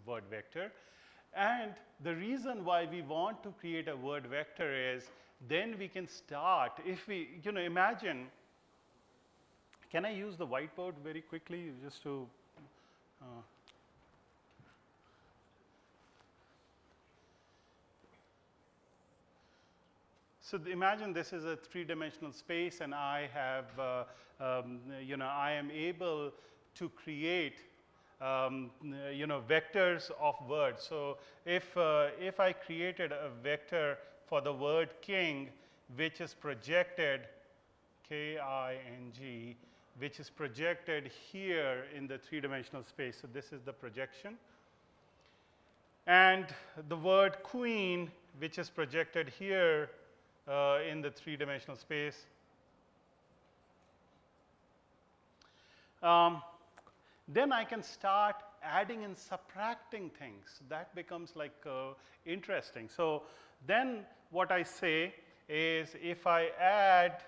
word vector. And the reason why we want to create a word vector is then we can start, if we, imagine, can I use the whiteboard very quickly just to, so imagine this is a three-dimensional space and I have, I am able to create vectors of words. So if I created a vector for the word king, which is projected, K-I-N-G, which is projected here in the three-dimensional space. So this is the projection. And the word queen, which is projected here in the three-dimensional space. Then I can start adding and subtracting things. That becomes like interesting. So then what I say is if I add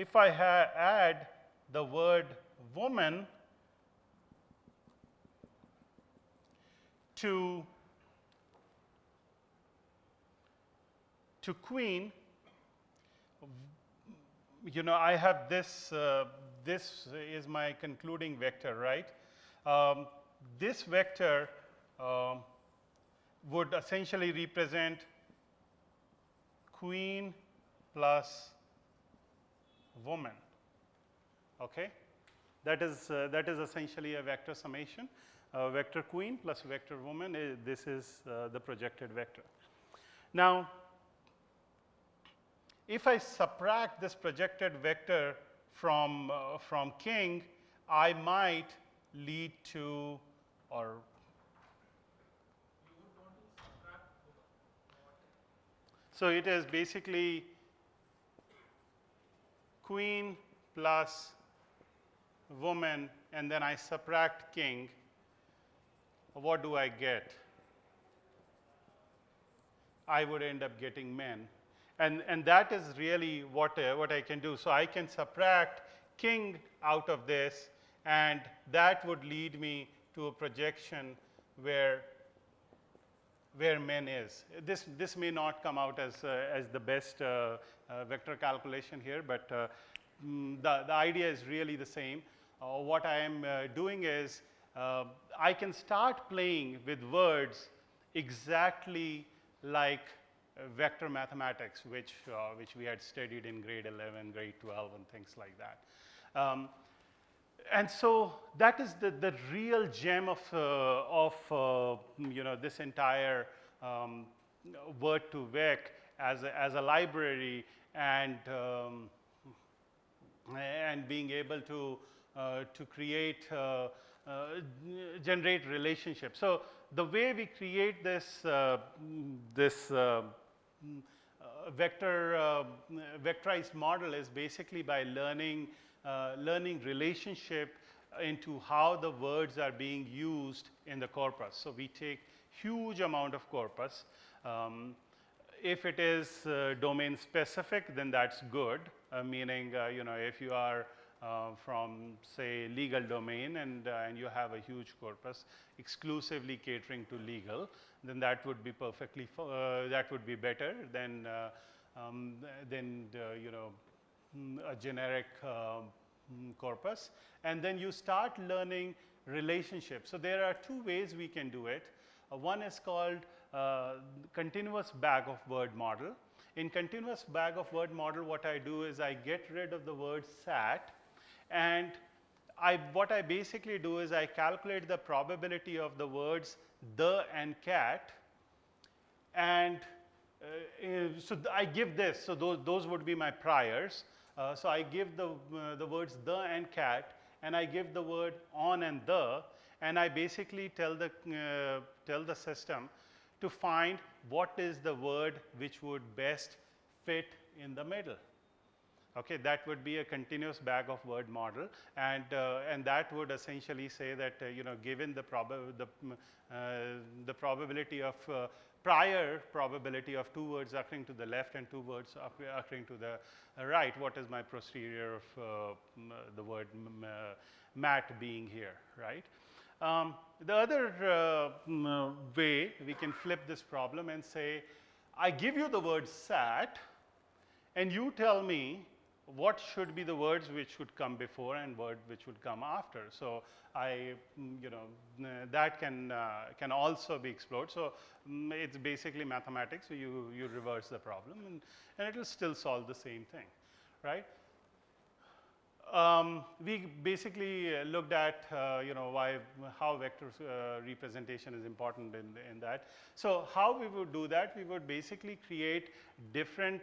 add the word woman to queen, I have this, this is my concluding vector, right? This vector would essentially represent queen plus woman, okay? That is essentially a vector summation. Vector queen plus vector woman, this is the projected vector. Now, if I subtract this projected vector from king, I might lead to, or you would want to subtract what? So it is basically queen plus woman, and then I subtract king. What do I get? I would end up getting men. And that is really what I can do. So I can subtract king out of this, and that would lead me to a projection where men is. This may not come out as the best vector calculation here, but the idea is really the same. What I am doing is I can start playing with words exactly like vector mathematics, which we had studied in grade 11, grade 12, and things like that. And so that is the real gem of this entire word to vec as a library, and being able to create generate relationships. So the way we create this vectorized model is basically by learning relationship into how the words are being used in the corpus. So we take huge amount of corpus. If it is domain specific, then that's good, meaning if you are from, say, legal domain and you have a huge corpus exclusively catering to legal, then that would be perfectly that would be better than a generic corpus. And then you start learning relationships. So there are two ways we can do it. One is called continuous bag of word model. In continuous bag of word model, what I do is I get rid of the word sat, and what I basically do is I calculate the probability of the words the and cat, and so I give this. So those would be my priors. So I give the words the and cat, and I give the word on and the, and I basically tell the system to find what is the word which would best fit in the middle. Okay, that would be a continuous bag of word model, and that would essentially say that given the probability of prior probability of 2 words occurring to the left and 2 words occurring to the right. What is my posterior of the word mat being here, right? The other way we can flip this problem and say, I give you the word sat, and you tell me what should be the words which should come before and word which would come after. So I, that can also be explored. So it's basically mathematics. So you reverse the problem, and it will still solve the same thing, right? We basically looked at how vector representation is important in that. So how we would do that? We would basically create different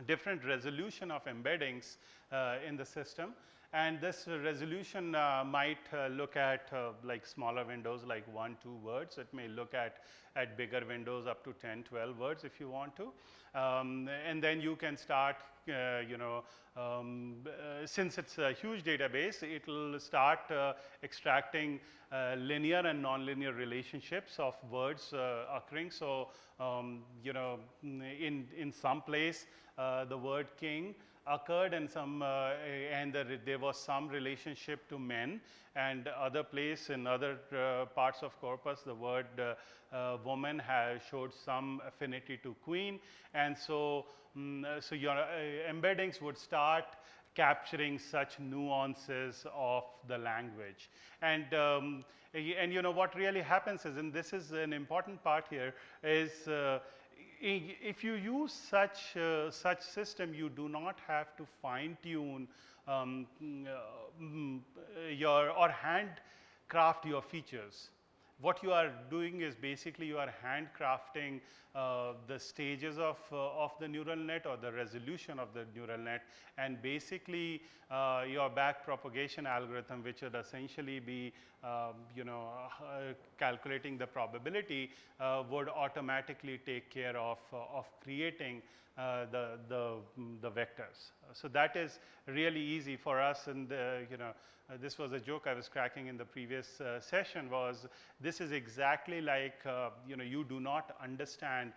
different resolution of embeddings in the system, and this resolution might look at like smaller windows like 1, 2 words. It may look at bigger windows up to 10, 12 words if you want to, and then you can start since it's a huge database, it will start extracting linear and nonlinear relationships of words occurring. So in some place the word king occurred, and there was some relationship to men, and other place in other parts of corpus the word woman showed some affinity to queen, and so your embeddings would start capturing such nuances of the language. And what really happens is, and this is an important part here, is if you use such system, you do not have to fine tune or handcraft your features. What you are doing is basically you are handcrafting the stages of the neural net or the resolution of the neural net, and basically your back propagation algorithm, which would essentially be calculating the probability, would automatically take care of creating the vectors. So that is really easy for us, and this was a joke I was cracking in the previous session. Was this is exactly like you do not understand